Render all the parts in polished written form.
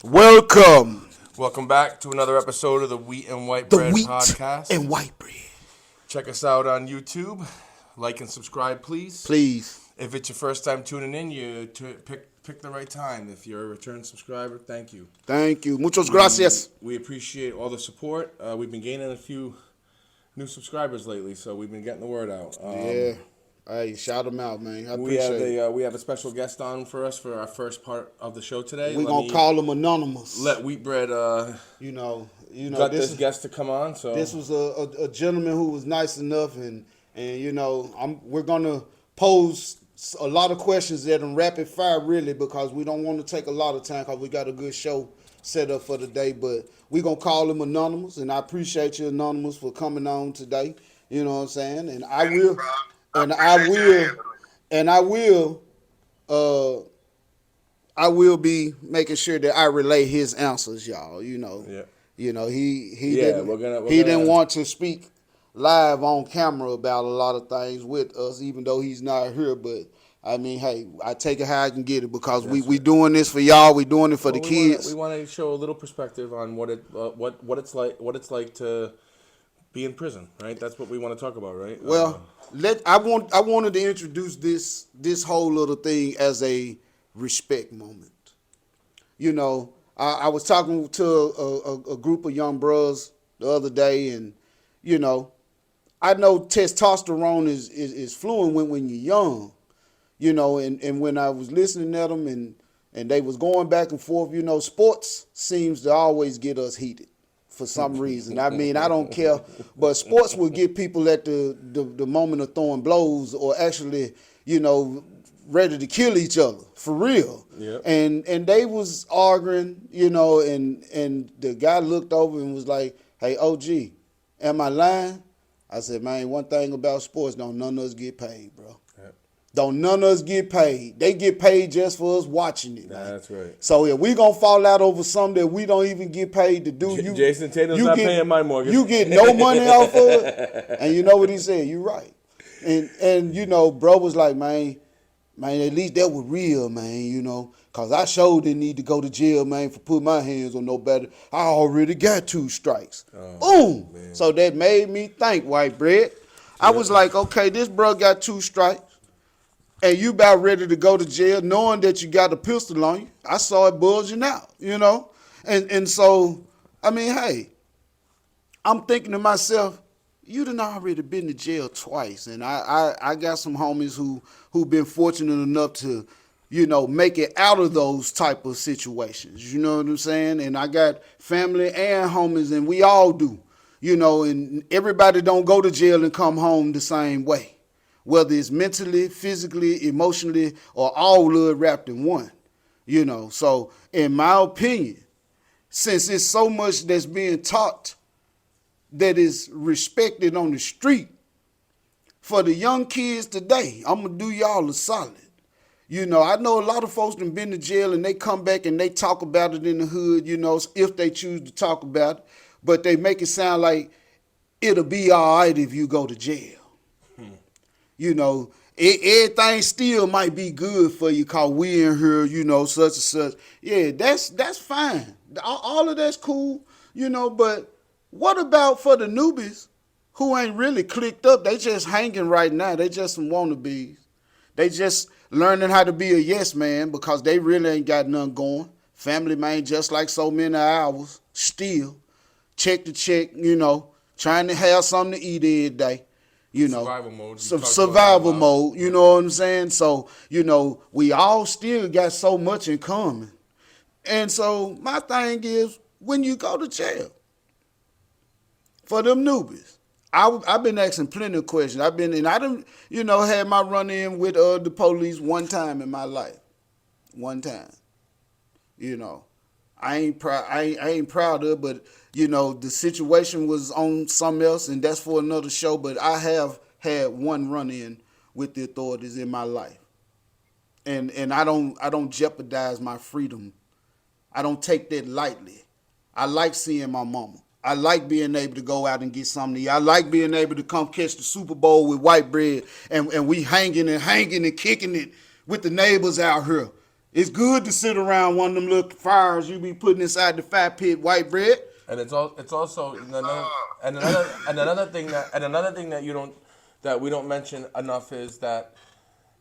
Welcome. Welcome back to another episode of the Wheat and White The Bread wheat podcast. and white bread. Check us out on YouTube. Like and subscribe, please. Please. If it's your first time tuning in, pick the right time. If you're a return subscriber, thank you. Thank you. Muchas gracias. We appreciate all the support. We've been gaining a few new subscribers lately, so we've been getting the word out. Yeah. Hey, shout them out, man. I We appreciate it. we have a special guest on for us for our first part of the show today. We're going to call them anonymous. Let Wheatbread you know, got this guest to come on. So this was a gentleman who was nice enough, and we're going to pose a lot of questions that in rapid fire, really, because we don't want to take a lot of time because we got a good show set up for the day. But we're going to call him anonymous, and I appreciate you, anonymous, for coming on today. You know what I'm saying? And I will... And I will be making sure that I relay his answers, y'all. You know, he didn't want to speak live on camera about a lot of things with us, even though he's not here. But I mean, hey, I take it how I can get it because we doing this for y'all. We doing it for the kids. We want to show a little perspective on what it's like to be in prison, right? That's what we want to talk about, right? Well, I wanted to introduce this whole little thing as a respect moment. You know, I was talking to a group of young bros the other day, and you know, I know testosterone is fluent when you're young, you know, and when I was listening to them and they was going back and forth, you know, sports seems to always get us heated for some reason. I mean, I don't care, but sports will get people at the moment of throwing blows or actually, you know, ready to kill each other for real. Yep. And they was arguing, you know, and the guy looked over and was like, "Hey, OG, am I lying?" I said, "Man, one thing about sports, don't none of us get paid, bro. Yep. Don't none of us get paid. They get paid just for us watching it. Man. That's right. So if we gonna fall out over something that we don't even get paid to do, Jason Tatum's not paying my mortgage. You get no money off of it." And you know what he said? You're right. And you know, bro was like, man, at least that was real, man. You know, cause I sure didn't need to go to jail, man, for putting my hands on no better. I already got 2 strikes. Boom. Man. So that made me think, white bread. I was like, okay, this bro got 2 strikes. And you about ready to go to jail knowing that you got a pistol on you. I saw it bulging out, you know? And so, I mean, hey, I'm thinking to myself, you done already been to jail twice. And I got some homies who've been fortunate enough to, you know, make it out of those type of situations. You know what I'm saying? And I got family and homies, and we all do. You know, and everybody don't go to jail and come home the same way. Whether it's mentally, physically, emotionally, or all of it wrapped in one, you know. So, in my opinion, since it's so much that's being taught that is respected on the street, for the young kids today, I'm going to do y'all a solid. You know, I know a lot of folks that been to jail and they come back and they talk about it in the hood, you know, if they choose to talk about it, but they make it sound like it'll be all right if you go to jail. You know, everything still might be good for you because we in here, you know, such and such. Yeah, that's fine. All of that's cool, you know, but what about for the newbies who ain't really clicked up? They just hanging right now. They just some wannabes. They just learning how to be a yes man because they really ain't got nothing going. Family man just like so many hours still. Check to check, you know, trying to have something to eat every day. You know, survival mode. Survival mode, you know what I'm saying? So, you know, we all still got so much in common. And so my thing is, when you go to jail, for them newbies, I've been asking plenty of questions. I done, you know, had my run in with the police one time in my life. One time. You know, I ain't proud of it, but you know, the situation was on something else, and that's for another show. But I have had one run-in with the authorities in my life, and I don't jeopardize my freedom. I don't take that lightly. I like seeing my mama. I like being able to go out and get something to eat. I like being able to come catch the Super Bowl with white bread, and we hanging and kicking it with the neighbors out here. It's good to sit around one of them little fires you be putting inside the fire pit, white bread. And it's also another thing that you don't that we don't mention enough is that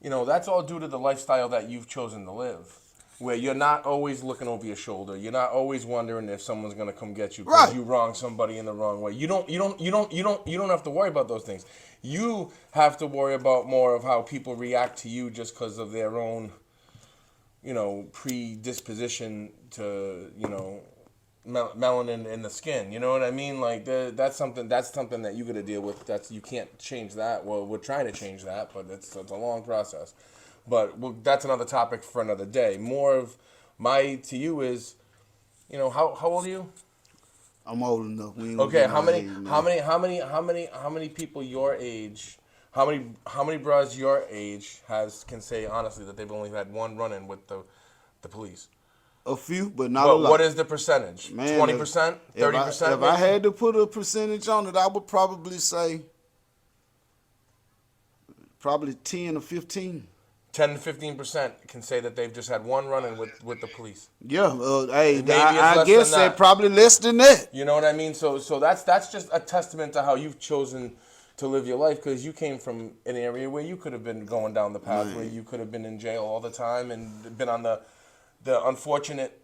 that's all due to the lifestyle that you've chosen to live, where you're not always looking over your shoulder. You're not always wondering if someone's gonna come get you because Right. you wronged somebody in the wrong way. You don't have to worry about those things. You have to worry about more of how people react to you just because of their own, predisposition to, melanin in the skin. You know what I mean? Like that's something that you got to deal with. You can't change that. Well, we're trying to change that, but it's a long process. But that's another topic for another day. More of my to you is, how old are you? I'm old enough. We ain't gonna Okay, get how my many age, man. how many people your age, how many bros your age can say honestly that they've only had one run-in with the police? A few, but not a lot. What is the percentage? Man, 20%, 30%? If I had to put a percentage on it, I would probably say probably 10 or 15. 10 to 15% can say that they've just had one run-in with the police. Yeah, hey, Maybe it's I less guess than that. that probably less than that. You know what I mean? So that's just a testament to how you've chosen to live your life, because you came from an area where you could have been going down the path where you could have been in jail all the time and been on the unfortunate,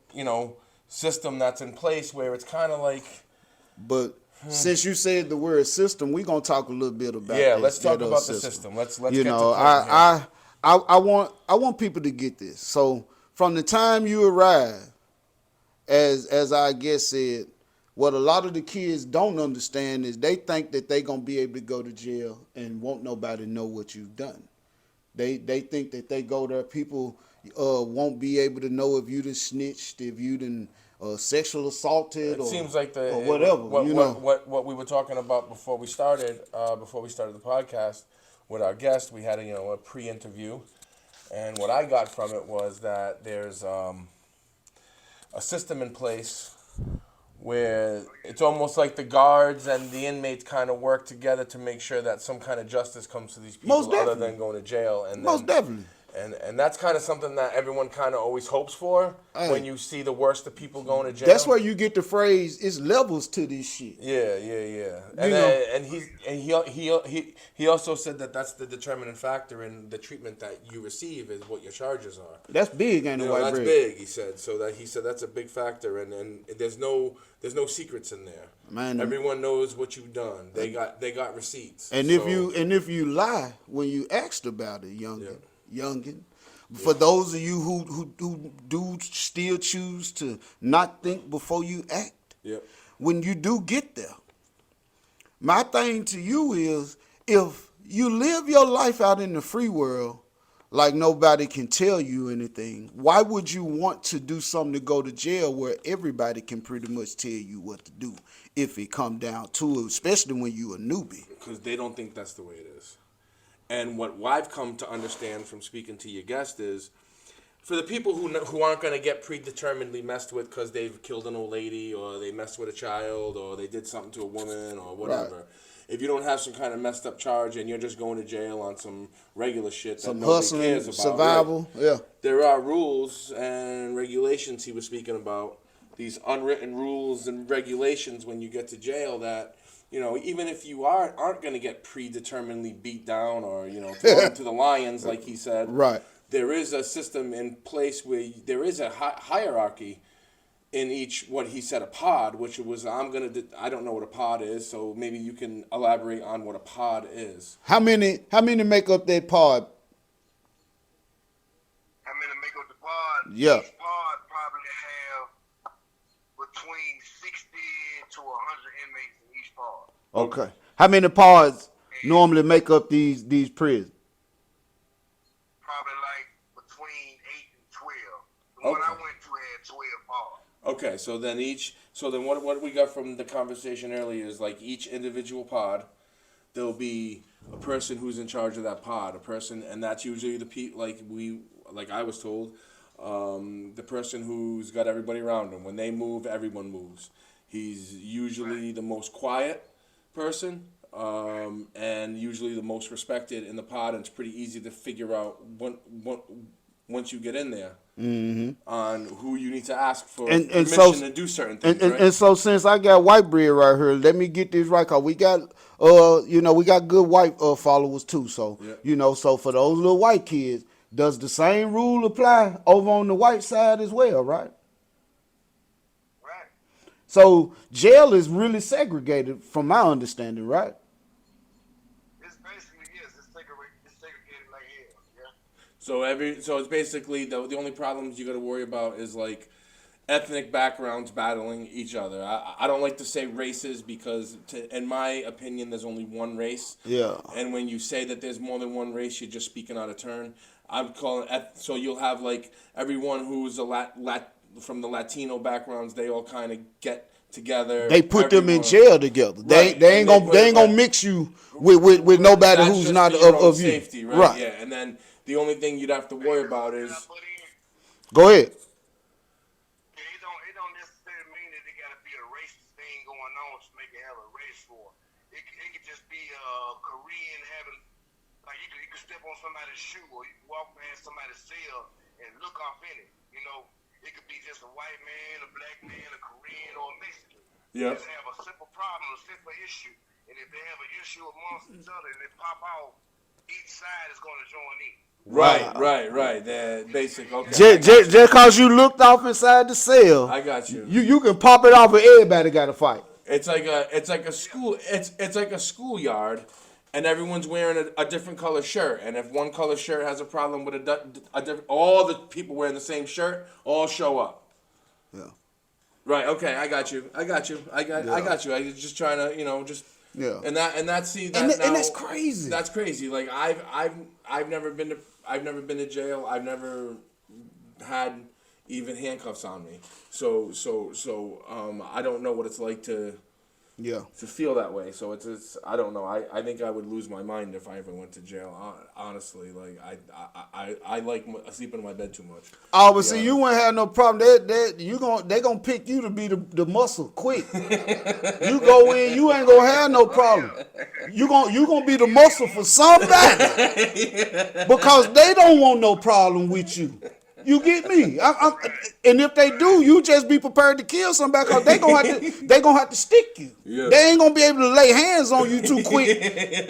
system that's in place where it's kind of like. But since you said the word system, we're gonna talk a little bit about Let's talk that about the system. Let's you get know, to the point here. I want people to get this. So from the time you arrive, as I guess said, what a lot of the kids don't understand is they think that they gonna be able to go to jail and won't nobody know what you've done. They think that they go there, people won't be able to know if you done snitched, if you done sexual assaulted, It seems like or whatever. What we were talking about before we started the podcast with our guest. We had a pre-interview, and what I got from it was that there's a system in place where it's almost like the guards and the inmates kind of work together to make sure that some kind of justice comes to these people Most other definitely. than going to jail. And Most definitely. And that's kind of something that everyone kind of always hopes for Hey. when you see the worst of people going to jail. That's where you get the phrase, it's levels to this shit. Yeah. And he also said that that's the determining factor in the treatment that you receive is what your charges are. That's big, ain't it, white That's bread? big. He said that's a big factor, and there's no secrets in there. Man, Everyone knows what you've done. They got receipts. And So, if you lie when you asked about it, youngin. For those of you who do still choose to not think before you act, Yep. when you do get there, my thing to you is, if you live your life out in the free world like nobody can tell you anything, why would you want to do something to go to jail where everybody can pretty much tell you what to do if it come down to it, especially when you a newbie? Because they don't think that's the way it is. And what I've come to understand from speaking to your guest is, for the people who aren't going to get predeterminedly messed with because they've killed an old lady or they messed with a child or they did something to a woman or whatever. Right. If you don't have some kind of messed up charge and you're just going to jail on some regular shit that Some nobody hustling, cares about, survival, right? yeah. There are rules and regulations he was speaking about, these unwritten rules and regulations when you get to jail that, even if you aren't going to get predeterminedly beat down or, thrown to the lions, like he said, Right. there is a system in place where there is a hierarchy in each, what he said, a pod, which was, I don't know what a pod is, so maybe you can elaborate on what a pod is. How many make up that pod? How many make up the pod? Yeah. Each pod probably have between 60 to 100 inmates in each pod. Okay. How many pods normally make up these prisons? Probably like between 8 and 12. The one I Okay. went to had 12 pods. Okay, so then what we got from the conversation earlier is like each individual pod, there'll be a person who's in charge of that pod, and that's usually like I was told, the person who's got everybody around him. When they move, everyone moves. He's usually the most quiet person, and usually the most respected in the pod, and it's pretty easy to figure out once you get in there on who you need to ask for And permission so to do certain things, and, right? and so since I got white bread right here, let me get this right, cause we got we got good white followers too. So Yeah. so for those little white kids, does the same rule apply over on the white side as well, right? Right. So jail is really segregated from my understanding, right? It's basically, yes, it's segregated like hell. Yeah. So it's basically the only problems you got to worry about is like ethnic backgrounds battling each other. I don't like to say races because in my opinion there's only one race. Yeah. And when you say that there's more than one race, you're just speaking out of turn. I'm calling so you'll have like everyone who's from the Latino backgrounds, they all kind of get together. They put them in Everyone- jail together. Right. They ain't And gonna put- mix you with nobody That's who's just not for your of own you. safety, right? Yeah, and then the only thing you'd have to worry about is Go ahead. It don't necessarily mean that it got to be a racist thing going on to make it have a race war. It could just be a Korean having, like you could step on somebody's shoe or you can walk past somebody's cell and look off in it. You know, it could be just a white man, a black man, a Korean, or a Mexican. Yep. Just have a simple problem, a simple issue. And if they have an issue amongst each other and it pop out, each side is going to join in. right. The basic. Okay. Just cause you looked off inside the cell, I got you. You can pop it off and everybody got to fight. It's like a school. It's like a schoolyard, and everyone's wearing a different color shirt. And if one color shirt has a problem with a different, all the people wearing the same shirt all show up. Yeah. Right. Okay. I got you. I got you. I got you. I was just trying to, just. Yeah. And that's And that's crazy. That's crazy. Like I've never been to jail. I've never had even handcuffs on me. So I don't know what it's like to feel that way. So it's I don't know. I think I would lose my mind if I ever went to jail. Honestly, like I like sleeping in my bed too much. Oh, but see, you wouldn't have no problem. They gonna pick you to be the muscle quick. You go in, you ain't gonna have no problem. You gonna be the muscle for somebody because they don't want no problem with you. You get me? And if they do, you just be prepared to kill somebody because they gonna have to stick you. Yeah. They ain't gonna be able to lay hands on you too quick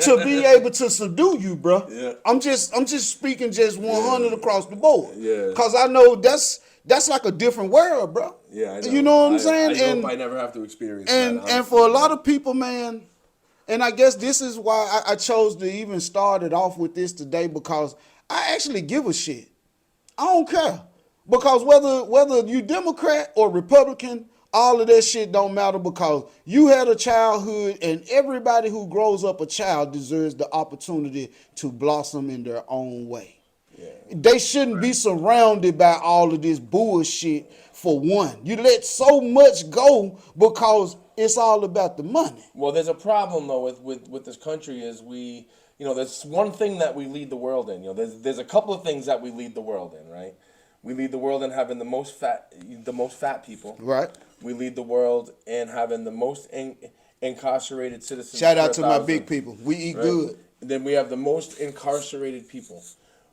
to be able to subdue you, bro. Yeah. I'm just speaking just 100 across the board. Yeah. Because I know that's like a different world, bro. Yeah, I know. You know what I'm saying? I hope I never have to experience that. And honestly. for a lot of people, man, and I guess this is why I chose to even start it off with this today, because I actually give a shit. I don't care. Because whether you Democrat or Republican, all of that shit don't matter, because you had a childhood, and everybody who grows up a child deserves the opportunity to blossom in their own way. Yeah. They shouldn't be surrounded by all of this bullshit for one. You let so much go because it's all about the money. Well, there's a problem though with this country is there's one thing that we lead the world in. There's a couple of things that we lead the world in, right? We lead the world in having the most fat people. Right. We lead the world in having the most incarcerated citizens. Shout out per to 1,000, my big people. We eat right? good. And then we have the most incarcerated people.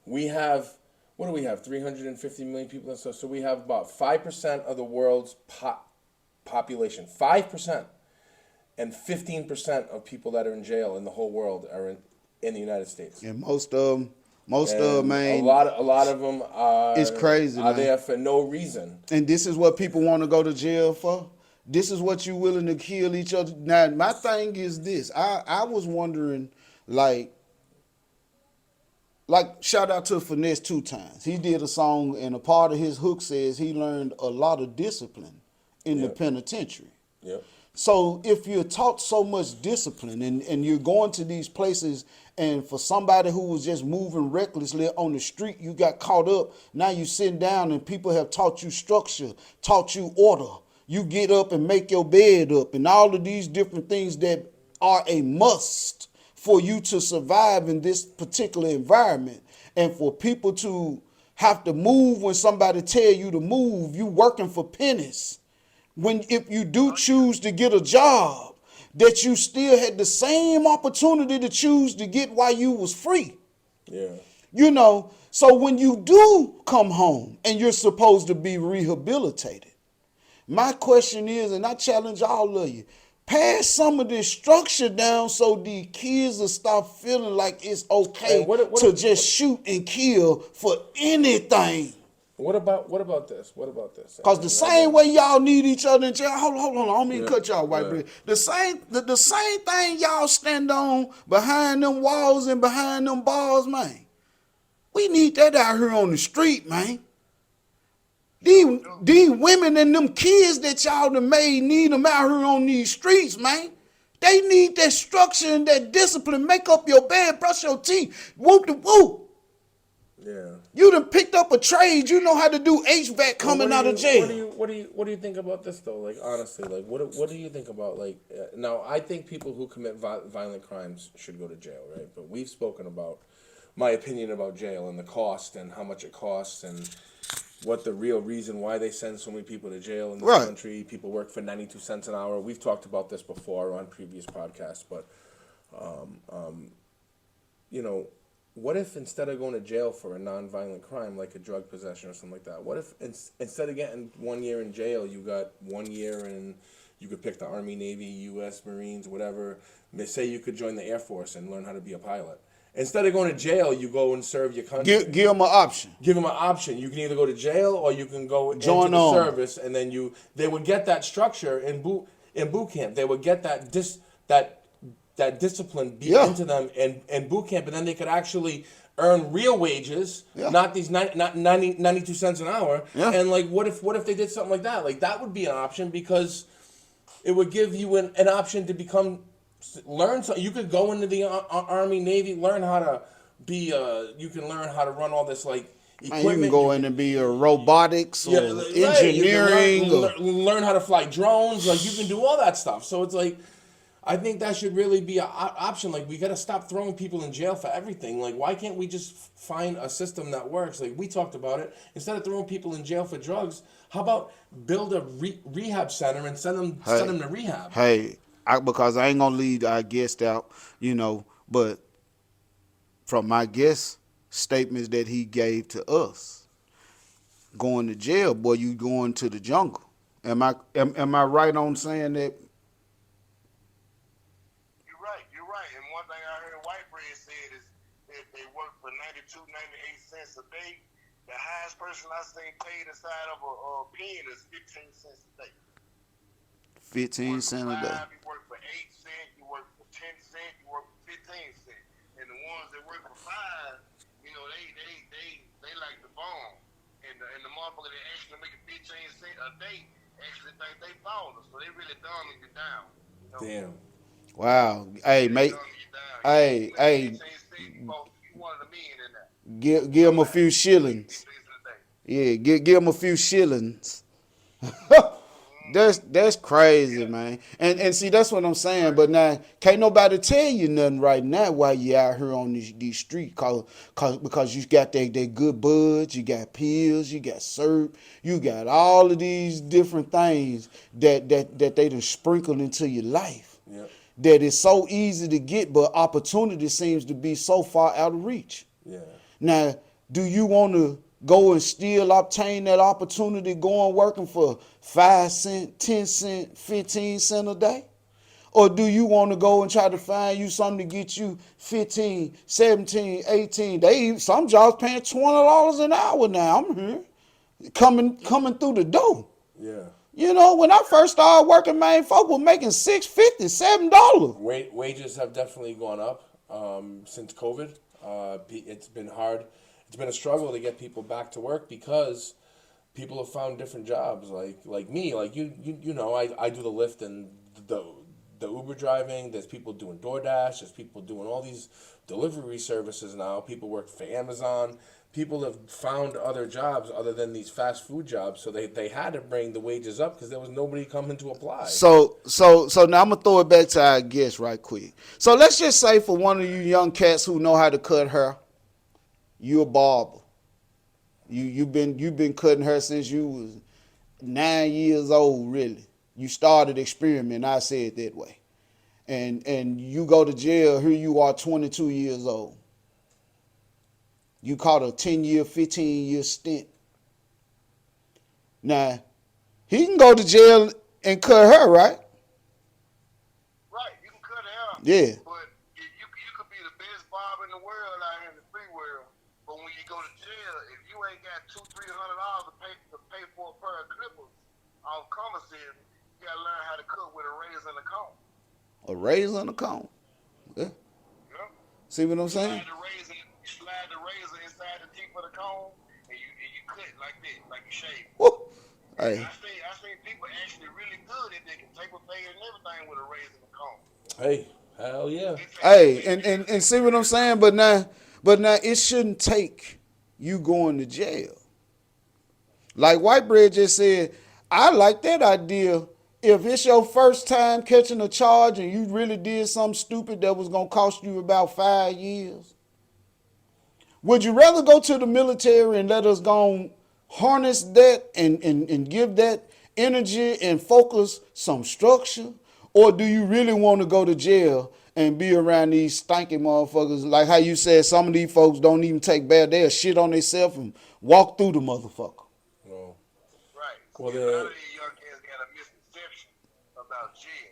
We have, what do we have? 350 million people and stuff. So we have about 5% of the world's population. 5%. And 15% of people that are in jail in the whole world are in the United States. And most of them, man. A lot of them are. It's crazy, Are man. there for no reason. And this is what people want to go to jail for. This is what you willing to kill each other. Now, my thing is this. I was wondering, like shout out to Finesse 2 Times. He did a song, and a part of his hook says he learned a lot of discipline in the penitentiary. Yep. So if you're taught so much discipline and you're going to these places, and for somebody who was just moving recklessly on the street, you got caught up, now you sitting down and people have taught you structure, taught you order. You get up and make your bed up and all of these different things that are a must for you to survive in this particular environment. And for people to have to move when somebody tell you to move, you working for pennies. If you do choose to get a job, that you still had the same opportunity to choose to get while you was free. Yeah. So when you do come home and you're supposed to be rehabilitated, my question is, and I challenge all of you, pass some of this structure down so these kids will stop feeling like it's okay And what to just shoot and kill for anything. what about this? What about this? Cause the same way y'all need each other in jail. Hold on. I don't mean to Yeah, cut y'all, white yeah. bread. The same thing y'all stand on behind them walls and behind them bars, man. We need that out here on the street, man. These women and them kids that y'all done made need them out here on these streets, man. They need that structure and that discipline. Make up your bed, brush your teeth, whoop the whoop. Yeah. You done picked up a trade. You know how to do HVAC coming out of jail. What do you think about this though? Like honestly, like what do you think about like now? I think people who commit violent crimes should go to jail, right? But we've spoken about my opinion about jail and the cost and how much it costs and what the real reason why they send so many people to jail in this Right. country. People work for 92 cents an hour. We've talked about this before on previous podcasts, but you know, what if instead of going to jail for a non-violent crime like a drug possession or something like that, what if instead of getting 1 year in jail, you got 1 year in, you could pick the Army, Navy, U.S. Marines, whatever. Say you could join the Air Force and learn how to be a pilot. Instead of going to jail, you go and serve your country. Give them an option. Give them an option. You can either go to jail or you can go Join into the on. service, and then they would get that structure in boot camp. They would get that discipline beat Yeah. into them in boot camp, and then they could actually earn real wages, Yeah. not these 92 cents an hour. Yeah. And like, what if they did something like that? Like that would be an option because it would give you an option to learn. So you could go into the Army, Navy, learn how to be. You can learn how to run all this like Man, equipment. you can go in and be a robotics or Yeah, right. You can engineering. learn how to fly drones. Like you can do all that stuff. So it's like, I think that should really be an option. Like we got to stop throwing people in jail for everything. Like why can't we just find a system that works? Like we talked about it. Instead of throwing people in jail for drugs, how about build a rehab center and send them to rehab? Hey, because I ain't gonna leave our guest out, but from my guest statements that he gave to us, going to jail, boy, you going to the jungle. Am I right on saying that? You're right. And one thing I heard White Bread said is that they work for 92, 98 cents a day. The highest person I seen paid inside of a pen is 15 cents a day. 15 cents a day. You work for 8 cents, you work for 10 cents, you work for 15 cents. And the ones that work for 5, they like the bomb. And the motherfucker that actually make 15 cents a day actually think they ballers. So they really dumbing you down. Damn. Wow. Hey, mate. Hey. 15 cents, you one of the men in there. Give him a few shillings. 15 cents a day. Yeah, give him a few shillings. That's crazy, man. And see, that's what I'm saying. But now, can't nobody tell you nothing right now while you out here on these streets, because you got that good buds, you got pills, you got syrup, you got all of these different things that they done sprinkled into your life. Yep. That is so easy to get, but opportunity seems to be so far out of reach. Yeah. Now, do you want to go and still obtain that opportunity going working for 5 cents, 10 cents, 15 cents a day? Or do you want to go and try to find you something to get you 15, 17, 18? Some jobs paying $20 an hour now. I'm here. Coming through the door. Yeah. When I first started working, man, folk were making $6.50, $7. Wages have definitely gone up since COVID. It's been hard. It's been a struggle to get people back to work because people have found different jobs. Like me, like you know, I do the Lyft and the Uber driving. There's people doing DoorDash. There's people doing all these delivery services now. People work for Amazon. People have found other jobs other than these fast food jobs. So they had to bring the wages up because there was nobody coming to apply. So now I'm gonna throw it back to our guest right quick. So let's just say for one of you young cats who know how to cut hair, you a barber. You've been cutting hair since you was 9 years old, really. You started experimenting, I say it that way. And you go to jail, here you are 22 years old. You caught a 10-year, 15-year stint. Now, he can go to jail and cut her, right? Right, you can cut it out. Yeah. But you could be the best barber in the world out here in the free world. But when you go to jail, if you ain't got $200-300 to pay for a pair of clippers on commissary, you gotta learn how to cut with a razor and a comb. A razor and a comb. Yeah. You know? See what I'm saying? Slide the razor inside the tip of the comb, and you cut like that, like you shave. Woo. Hey. I seen people actually really good at they can tape a fade and everything with a razor and a comb. Hey, hell yeah. Hey, and see what I'm saying? But now it shouldn't take you going to jail. Like Whitebread just said, I like that idea. If it's your first time catching a charge and you really did something stupid that was gonna cost you about 5 years, would you rather go to the military and let us go harness that and give that energy and focus some structure? Or do you really want to go to jail and be around these stinking motherfuckers? Like how you said, some of these folks don't even take bath. They'll shit on themselves and walk through the motherfucker. No. Right. Well, A lot of these young kids got a misconception about jail.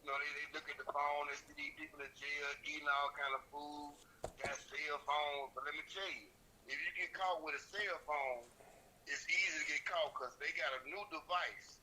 You know, they look at the phone, they see these people in jail eating all kind of food, got cell phones. But let me tell you, if you get caught with a cell phone, it's easy to get caught because they got a new device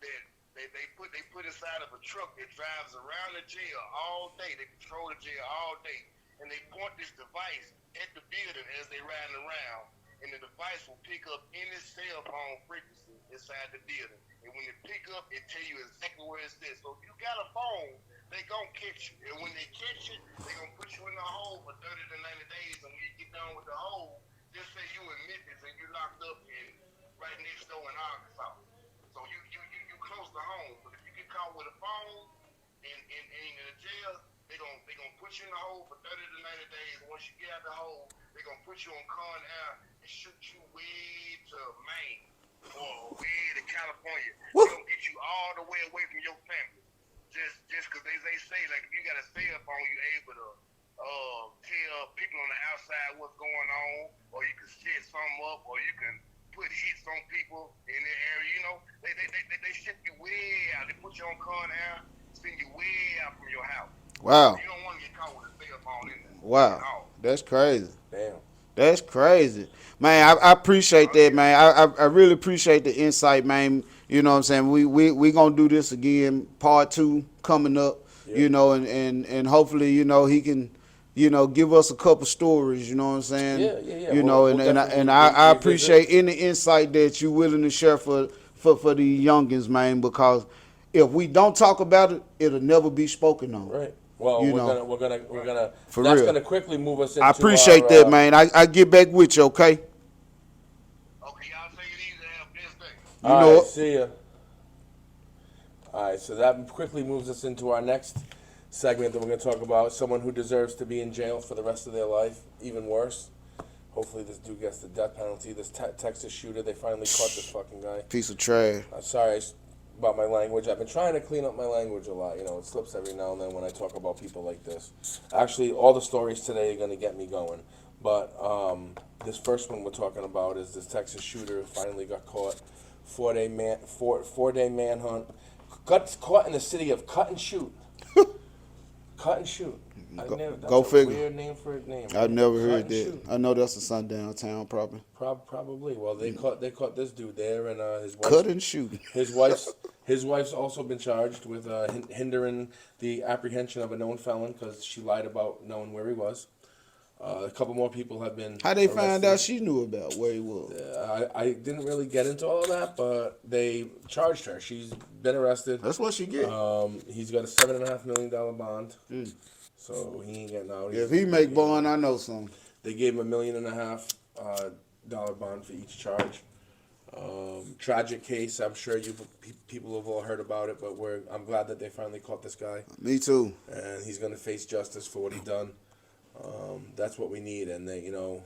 that they put inside of a truck that drives around the jail all day. They patrol the jail all day, and they point this device at the building as they riding around, and the device will pick up any cell phone frequency inside the building. And when it pick up, it tell you exactly where it's at. So if you got a phone, they gonna catch you. And when they catch you, they gonna put you in the hole for 30 to 90 days. And when you get done with the hole, just say you in Memphis and you locked up in right next door in Arkansas. So you close to home. But if you get caught with a phone and in the jail, they gonna put you in the hole for 30 to 90 days. And once you get out the hole, they gonna put you on Con Air and shoot you way to Maine or way to California. They gonna get you all the way away from your family. Just because they say, like, if you got a cell phone, you're able to tell people on the outside what's going on, or you can set something up, or you can put hits on people in the area. You know, they ship you way out. They put you on Con Air, send you way out from your house. Wow. You don't want to get caught with a cell phone in there. Wow. That's crazy. Damn. That's crazy. Man, I appreciate that, man. I really appreciate the insight, man. You know what I'm saying? We gonna do this again, part 2 coming up, you know, and hopefully, you know, he can, you know, give us a couple stories, you know what I'm saying? Yeah. You know, and I appreciate any insight that you're willing to share for the youngins, man, because if we don't talk about it, it'll never be spoken on. Right. Well, we're gonna. For that's real. gonna quickly move us into. I appreciate that, man. I get back with you, okay? Okay, y'all take it easy. Have a blessed day. You know it. See ya. All right, so that quickly moves us into our next segment that we're going to talk about someone who deserves to be in jail for the rest of their life, even worse. Hopefully this dude gets the death penalty. This Texas shooter, they finally caught this fucking guy. Piece of trash. I'm sorry about my language. I've been trying to clean up my language a lot. You know, it slips every now and then when I talk about people like this. Actually, all the stories today are going to get me going. But this first one we're talking about is this Texas shooter who finally got caught. Four-day manhunt. Got caught in the city of Cut and Shoot. Cut and Shoot. Go figure. Weird name for a name. I've never heard Cut and that. Shoot. I know that's a sundown town, probably. Probably. Well, they caught this dude there, and his wife. Cut and shoot. His wife's also been charged with hindering the apprehension of a known felon because she lied about knowing where he was. A couple more people have been. How they find arrested. out she knew about where he was? I didn't really get into all of that, but they charged her. She's been arrested. That's what she get. He's got a $7.5 million bond, so he ain't getting out. If he make bond, I know something. They gave him $1.5 million dollar bond for each charge. Tragic case. I'm sure people have all heard about it, but I'm glad that they finally caught this guy. Me too. And he's gonna face justice for what he done. That's what we need, and they, you know,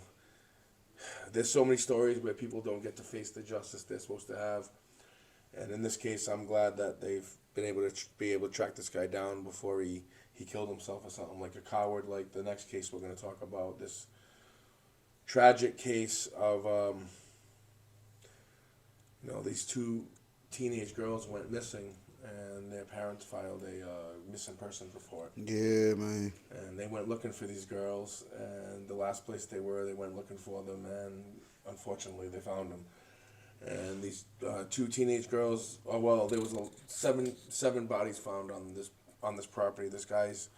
there's so many stories where people don't get to face the justice they're supposed to have, and in this case, I'm glad that they've been able to track this guy down before he killed himself or something like a coward, like the next case we're going to talk about. This tragic case of these two teenage girls went missing, and their parents filed a missing persons report. Yeah, man. And they went looking for these girls, and the last place they were, they went looking for them, and unfortunately, they found them. And these two teenage girls. Oh well, there was seven bodies found on this property. This guy's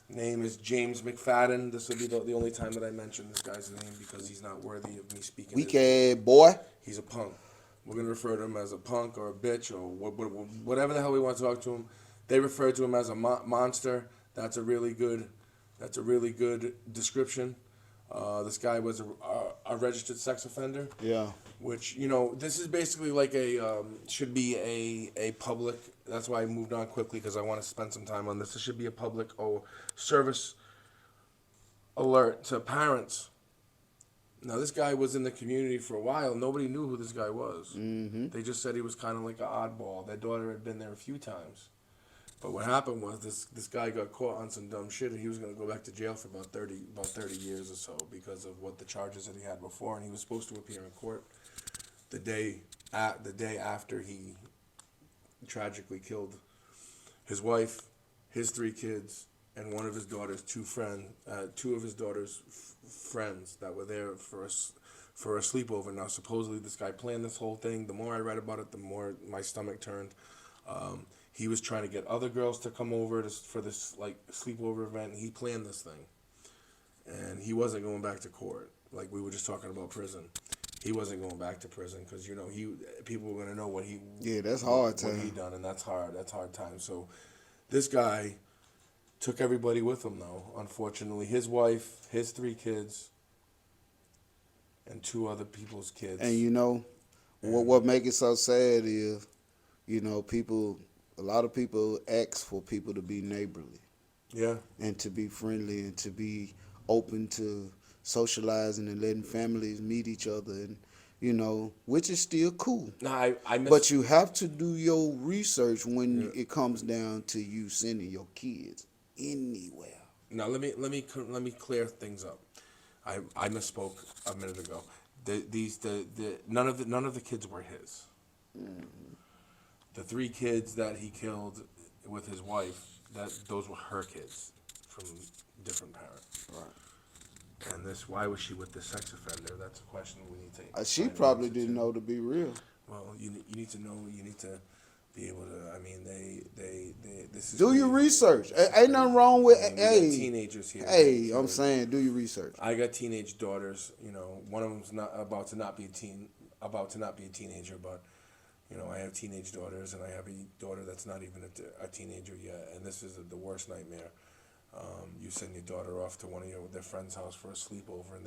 name is James McFadden. This will be the only time that I mention this guy's name because he's not worthy of me speaking. Weak ass boy. He's a punk. We're gonna refer to him as a punk or a bitch or whatever the hell we want to talk to him. They refer to him as a monster. That's a really good description. This guy was a registered sex offender. Yeah. Which, this is basically like should be a public, that's why I moved on quickly because I want to spend some time on this. This should be a public service alert to parents. Now, this guy was in the community for a while. Nobody knew who this guy was. Mm-hmm. They just said he was kind of like an oddball. Their daughter had been there a few times. But what happened was this guy got caught on some dumb shit, and he was going to go back to jail for about 30 years or so because of what the charges that he had before, and he was supposed to appear in court the day after he tragically killed his wife, his 3 kids, and one of his daughter's two of his daughter's friends that were there for a sleepover. Now, supposedly this guy planned this whole thing. The more I read about it, the more my stomach turned. He was trying to get other girls to come over for this like sleepover event. He planned this thing, and he wasn't going back to court. Like we were just talking about prison. He wasn't going back to prison because people were gonna know what he that's hard what he done, and that's hard time. So this guy took everybody with him though. Unfortunately, his wife, his 3 kids, and 2 other people's kids. And what make it so sad is, a lot of people ask for people to be neighborly. Yeah. And to be friendly and to be open to socializing and letting families meet each other, and which is still cool. No, But you have to do your research when it comes down to you sending your kids anywhere. Now let me clear things up. I misspoke a minute ago. None of the kids were his. Mm-hmm. The 3 kids that he killed with his wife, those were her kids from different parents. Right. And why was she with the sex offender? That's a question we need to. She probably didn't know to be real. Well, you need to know. You need to be able to. I mean, this is. Do your research. Ain't nothing wrong with. We got Hey, teenagers here. hey, I'm saying, do your research. I got teenage daughters. One of them's about to not be a teenager, but. I have teenage daughters, and I have a daughter that's not even a teenager yet, and this is the worst nightmare. You send your daughter off to one of their friend's house for a sleepover, and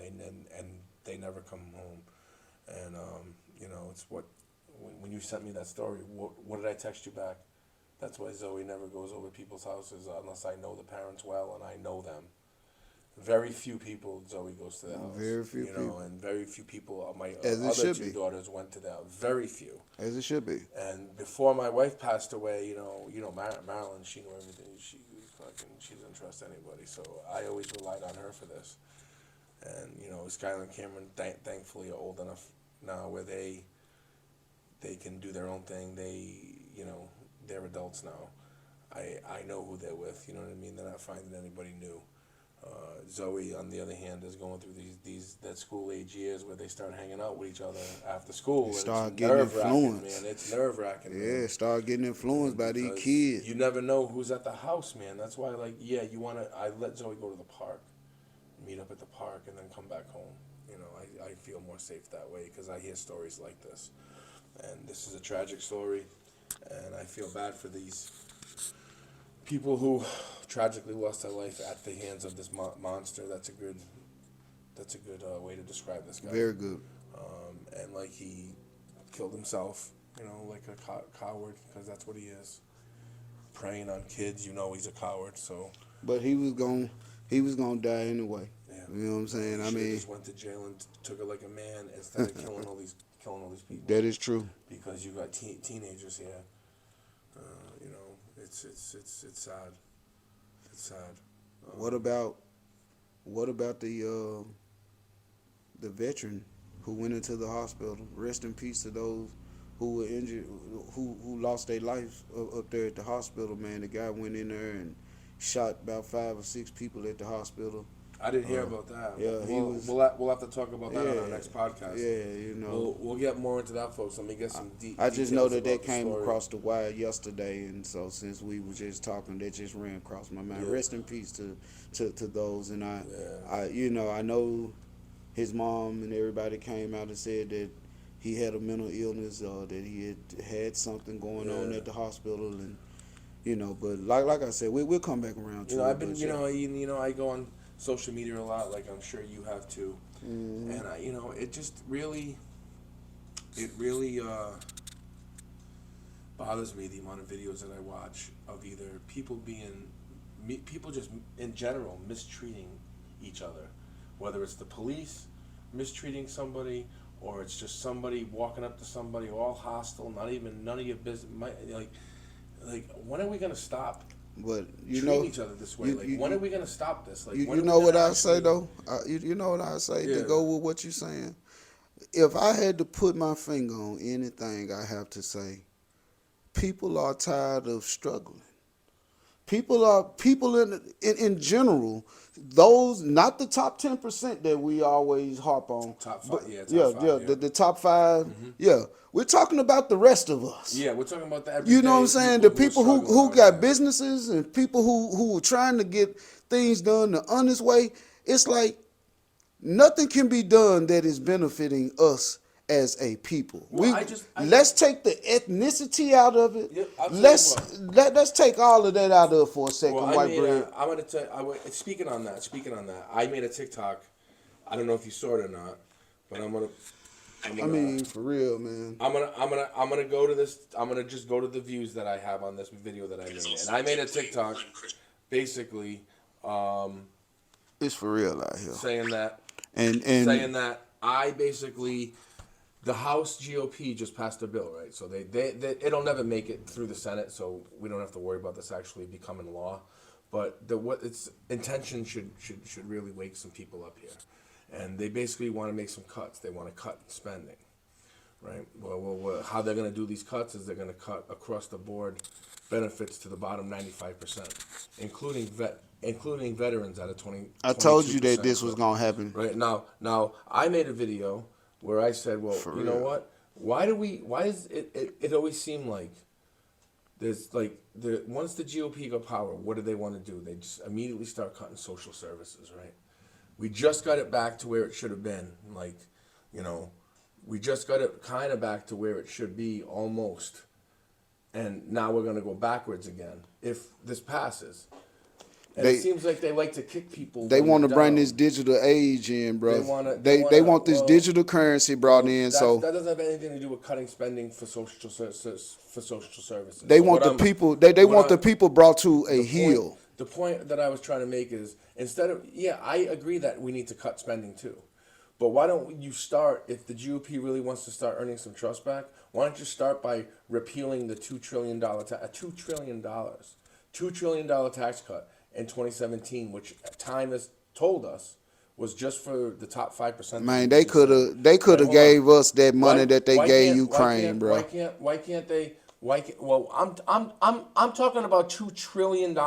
they never come home. And it's when you sent me that story, what did I text you back? That's why Zoe never goes over people's houses unless I know the parents well and I know them. Very few people Zoe goes to their house. Very few people. And very few people. My As it other should 2 be. daughters went to that. Very few. As it should be. And before my wife passed away, Marilyn, she knew everything. She doesn't trust anybody. So I always relied on her for this. And Skylar and Cameron, thankfully, are old enough now where they can do their own thing. They're adults now. I know who they're with. You know what I mean? They're not finding anybody new. Zoe, on the other hand, is going through that school age years where they start hanging out with each other after school. Start getting influenced. Man. It's nerve-wracking. Yeah, man. Start getting influenced by these Because kids. You never know who's at the house, man. That's why, I let Zoe go to the park, meet up at the park, and then come back home. I feel more safe that way because I hear stories like this. And this is a tragic story, and I feel bad for these people who tragically lost their life at the hands of this monster. That's a good way to describe this guy. Very good. And he killed himself, like a coward, because that's what he is. Preying on kids, he's a coward. So. But he was gonna die anyway. Yeah. You know what I'm saying? I mean, just went to jail and took it like a man instead of killing all these people. that is true. Because you got teenagers here. It's sad. It's sad. What about the the veteran who went into the hospital. Rest in peace to those who were injured, who lost their lives up there at the hospital. Man, the guy went in there and shot about 5 or 6 people at the hospital. I didn't hear about that. Yeah, We'll have to talk about that on our next podcast. Yeah, We'll get more into that, folks. Let me get some deep. I just know that details about the came story. across the wire yesterday, and so since we were just talking, that just ran across my mind. Yeah. Rest in peace to those, and I know his mom and everybody came out and said that he had a mental illness or that he had something going on at the hospital, and but like I said, we'll come back around to it. I've been, I go on social media a lot, like I'm sure you have too, and it really bothers me the amount of videos that I watch of either people just in general mistreating each other, whether it's the police mistreating somebody or it's just somebody walking up to somebody all hostile, none of your business, like when are we gonna stop? But treating each other this way? When are we gonna stop this? Like, you know what I say though? You know what I say to go with what you're saying. If I had to put my finger on anything, I have to say, people are tired of struggling. People in general, those not the top 10% that we always harp on. Top 5, but, top 5. The top 5. Mm-hmm. Yeah, we're talking about the rest of us. Yeah, we're talking about the everyday. You know what I'm saying? The people who got there. businesses and people who are trying to get things done the honest way. It's like nothing can be done that is benefiting us as a people. Well, let's take the ethnicity out of it. Yep, let's take all of that out of it for a second. Well, white bread. I'm gonna tell. Speaking on that, I made a TikTok. I don't know if you saw it or not, but I'm gonna. For real, man. I'm gonna go to this. I'm gonna just go to the views that I have on this video that I made, and I made a TikTok, basically. It's for real out here. Saying that. And saying that I basically. The House GOP just passed a bill, right? So they it'll never make it through the Senate, so we don't have to worry about this actually becoming law. But what its intention should really wake some people up here, and they basically want to make some cuts. They want to cut spending, right? Well, how they're going to do these cuts is they're going to cut across the board benefits to the bottom 95%, including veterans at a 20. I told you that this was going to happen. Right now, I made a video where I said, well, you know what? Why does it always seem like there's once the GOP got power, what do they want to do? They just immediately start cutting social services, right? We just got it back to where it should have been. We just got it kind of back to where it should be almost. And now we're going to go backwards again if this passes. And it seems like they like to kick people. They want to bring this digital age in, bro. They want this digital currency brought in. So that doesn't have anything to do with cutting spending for social services. They want the people. They want the people brought to a heel. The point that I was trying to make is I agree that we need to cut spending too, but why don't you start if the GOP really wants to start earning some trust back? Why don't you start by repealing the $2 trillion tax cut in 2017, which Time has told us was just for the top 5%. Man, they could have gave us that money that they gave Ukraine, bro. Why can't they? Well, I'm talking about $2 trillion.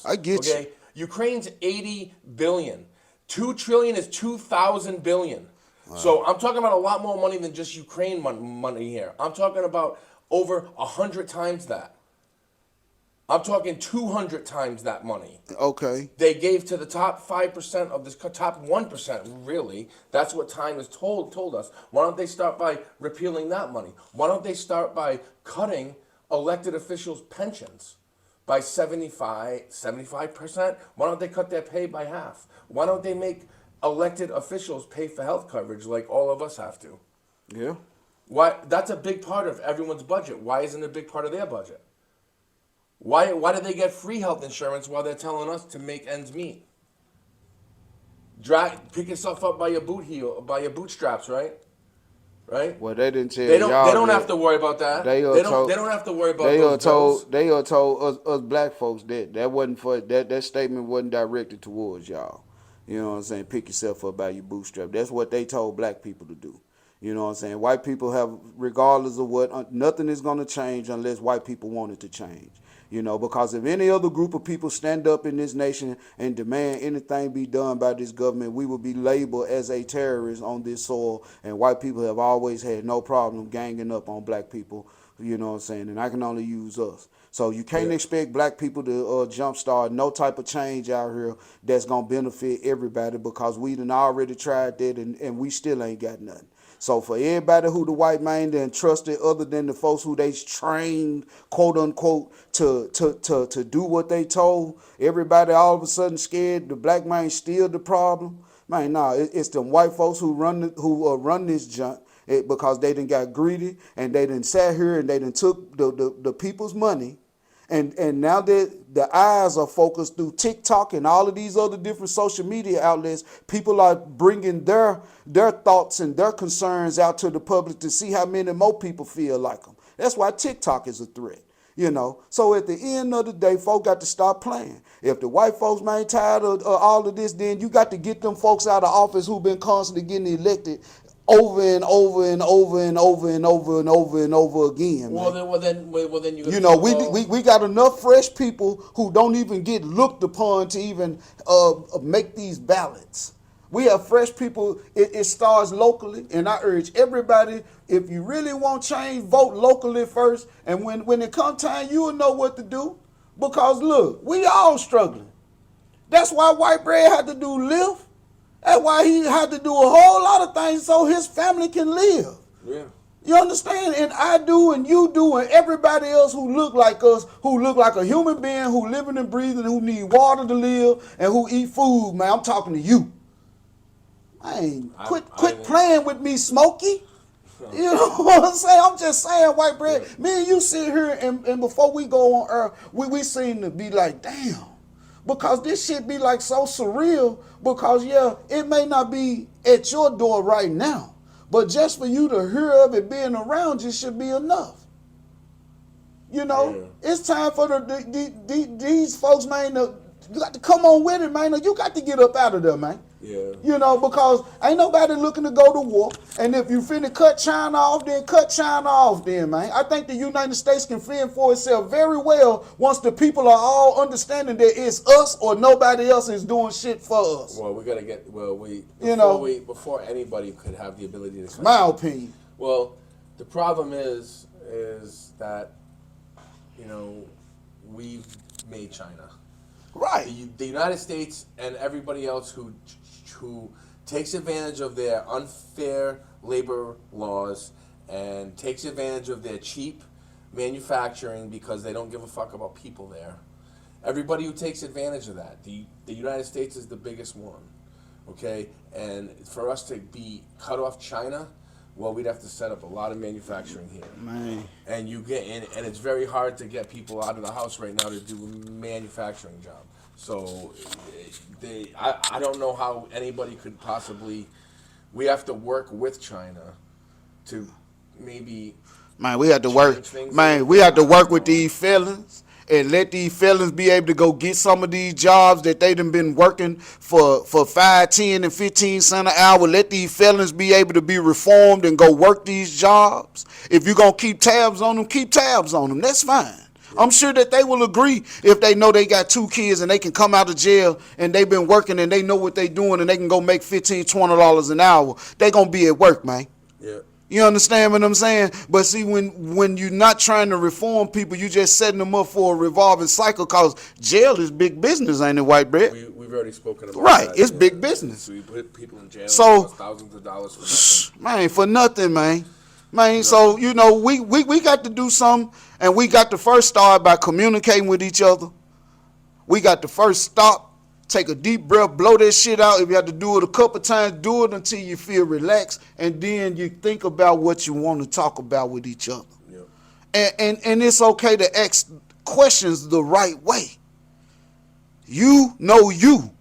I get you. Ukraine's $80 billion. $2 trillion is 2,000 billion. Wow. So I'm talking about a lot more money than just Ukraine money here. I'm talking about over 100 times that. I'm talking 200 times that money. Okay. They gave to the top 5% of this, top 1%, really. That's what Time has told us. Why don't they start by repealing that money? Why don't they start by cutting elected officials' pensions by 75%? Why don't they cut their pay by half? Why don't they make elected officials pay for health coverage like all of us have to? Yeah. Why? That's a big part of everyone's budget. Why isn't it a big part of their budget? Why do they get free health insurance while they're telling us to make ends meet? Pick yourself up by your bootstraps, right? Right? Well, they didn't tell They y'all. They don't have to worry about that. They don't have to worry about those bills. They told us black folks that wasn't for that statement wasn't directed towards y'all. You know what I'm saying? Pick yourself up by your bootstrap. That's what they told black people to do. You know what I'm saying? White people have, regardless of what, nothing is going to change unless white people want it to change. You know, because if any other group of people stand up in this nation and demand anything be done by this government, we will be labeled as a terrorist on this soil. And white people have always had no problem ganging up on black people. You know what I'm saying? And I can only use us. So you can't expect black people to jumpstart no type of change out here that's going to benefit everybody, because we done already tried that and we still ain't got nothing. So for everybody who the white man then trusted, other than the folks who they trained, quote unquote, to do what they told, everybody all of a sudden scared the black man still the problem. Man, nah, it's them white folks who run this junk. Because they done got greedy and they done sat here and they done took the people's money. And now that the eyes are focused through TikTok and all of these other different social media outlets, people are bringing their thoughts and their concerns out to the public to see how many more people feel like them. That's why TikTok is a threat. You know, so at the end of the day, folks got to stop playing. If the white folks ain't tired of all of this, then you got to get them folks out of office who've been constantly getting elected over and over and over and over and over and over and over again. Well, man. then you. You know, we got enough fresh people who don't even get looked upon to even make these ballots. We have fresh people. It starts locally, and I urge everybody, if you really want change, vote locally first. And when it comes time, you will know what to do. Because look, we all struggling. That's why White Bread had to do Lyft. That's why he had to do a whole lot of things so his family can live. Yeah. You understand? And I do, and you do, and everybody else who look like us, who look like a human being, who living and breathing, who need water to live, and who eat food, man. I'm talking to you. Quit playing with me, Smokey. You know what I'm saying? I'm just saying, White Bread. Yeah. Me and you sit here, and before we go on earth, we seem to be like, damn. Because this shit be like so surreal, because yeah, it may not be at your door right now, but just for you to hear of it being around you should be enough. You know, It's time for these folks, man, you got to come on with it, man. You got to get up out of there, man. Yeah. You know, because ain't nobody looking to go to war. And if you finna cut China off, then cut China off then, man. I think the United States can fend for itself very well once the people are all understanding that it's us or nobody else is doing shit for us. Well, we got to get, before anybody could have the ability to... My opinion. Well, the problem is that, we've made China. Right. The United States and everybody else who takes advantage of their unfair labor laws and takes advantage of their cheap manufacturing because they don't give a fuck about people there. Everybody who takes advantage of that. The United States is the biggest one. Okay? And for us to be cut off China, well, we'd have to set up a lot of manufacturing here. Man. And and it's very hard to get people out of the house right now to do a manufacturing job. So I don't know how anybody could possibly. We have to work with China to maybe. Man, we have to work. Man, we have to work with these felons and let these felons be able to go get some of these jobs that they done been working for 5, 10, and 15 cents an hour. Let these felons be able to be reformed and go work these jobs. If you're gonna keep tabs on them, keep tabs on them. That's fine. I'm sure that they will agree if they know they got 2 kids and they can come out of jail and they've been working and they know what they doing and they can go make $15, $20 an hour. They gonna be at work, man. Yeah. You understand what I'm saying? But see, when you're not trying to reform people, you just setting them up for a revolving cycle, because jail is big business, ain't it, White Bread? We've already spoken about right, that. It's big business. So we put people in jail so thousands of dollars for nothing. Man, for nothing, man. Man, so, we got to do something, and we got to first start by communicating with each other. We got to first stop, take a deep breath, blow that shit out. If you have to do it a couple times, do it until you feel relaxed, and then you think about what you want to talk about with each other. Yeah. And it's okay to ask questions the right way. You know you.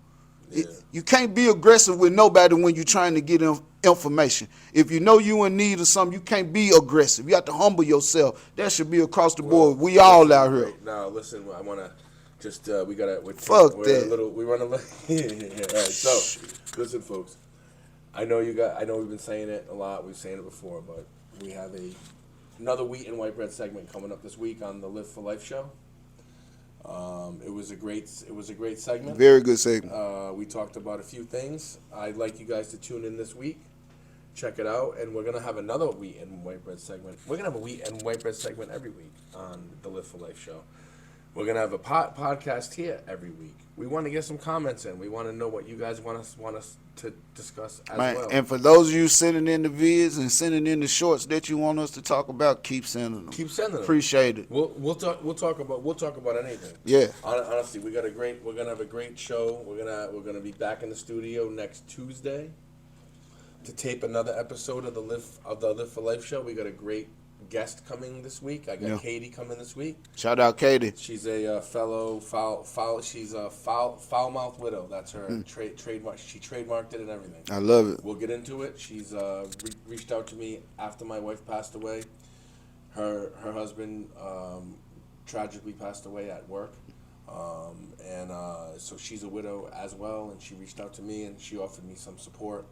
Yeah. You can't be aggressive with nobody when you're trying to get information. If you know you in need of something, you can't be aggressive. You have to humble yourself. That should be across the board. We all out here. Now, listen, I want to Just we gotta. Fuck we're that. A little, we run a little. All right. So, listen, folks. I know we've been saying it a lot. We've saying it before, but we have another wheat and white bread segment coming up this week on the Live for Life show. It was a great segment. Very good segment. We talked about a few things. I'd like you guys to tune in this week. Check it out, and we're gonna have another wheat and white bread segment. We're gonna have a wheat and white bread segment every week on the Live for Life show. We're gonna have a podcast here every week. We want to get some comments in. We want to know what you guys want us to discuss as well. And for those of you sending in the vids and sending in the shorts that you want us to talk about, keep sending them. Keep sending them. Appreciate it. We'll talk about anything. Yeah. Honestly, we're gonna have a great show. We're gonna be back in the studio next Tuesday to tape another episode of the Live for Life show. We got a great guest coming this week. I got Katie coming this week. Shout out Katie. She's a fellow she's a foul-mouthed widow. That's her trademark. She trademarked it and everything. I love it. We'll get into it. She's reached out to me after my wife passed away. Her husband tragically passed away at work. So she's a widow as well, and she reached out to me and she offered me some support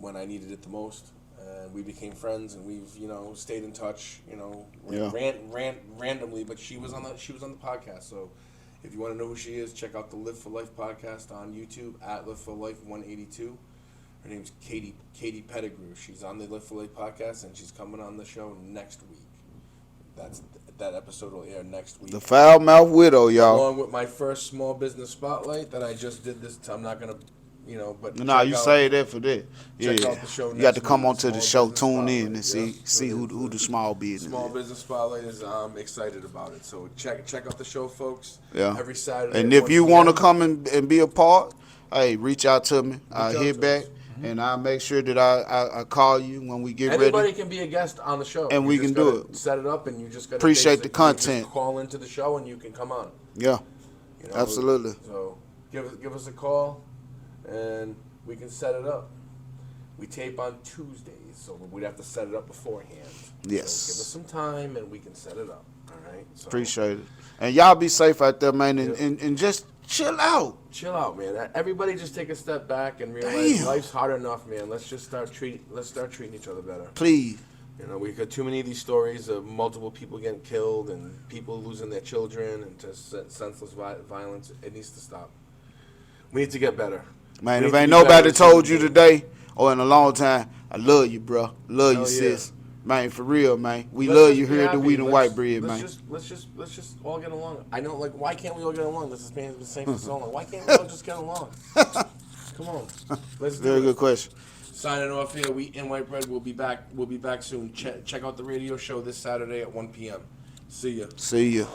when I needed it the most. And we became friends, and we've stayed in touch. Randomly, but she was on the podcast. So if you want to know who she is, check out the Live for Life podcast on YouTube at Live for Life 182. Her name's Katie Pettigrew. She's on the Live for Life podcast, and she's coming on the show next week. That episode will air next week. The foul mouth widow, y'all. Along with my first small business spotlight that I just did this. I'm not gonna. But No, you say that for that. Yeah, check out the show you got to next come week, onto the Small show, Business tune in Spotlight, and see who the small business Small is. Business Spotlight is. I'm excited about it. So check out the show, folks. Yeah. Every Saturday. And at if 1 you want to p.m. come and be a part, hey, reach out to me. I'll out hit to back, us. and I'll make sure that I call you when we get Anybody ready. can be a guest on the show, And we can do it. Set it up, and you just got to Appreciate the content. Call into the show, and you can come on. Yeah, absolutely. So give us a call, and we can set it up. We tape on Tuesdays, so we'd have to set it up beforehand. Yes. So give us some time, and we can set it up. All right. So Appreciate it. And y'all be safe out there, man, and just chill out. chill out, man. Everybody just take a step back and realize Damn. life's hard enough, man. Let's start treating each other better. Please. We've got too many of these stories of multiple people getting killed and people losing their children and just senseless violence. It needs to stop. We need to get better. Man, We if need to ain't be better nobody as told human you beings. today or in a long time, I love you, bro. Love you, Hell sis. Man, for real, man. We Let's love just you be here at the happy. Wheat and White Bread, man. Let's just all get along. I know, why can't we all get along? This has been saying for so long. Why can't we all just get along? Come on, let's do Very it. good question. Signing off here, Wheat and White Bread. We'll be back soon. Check out the radio show this Saturday at 1 p.m. See ya. See ya.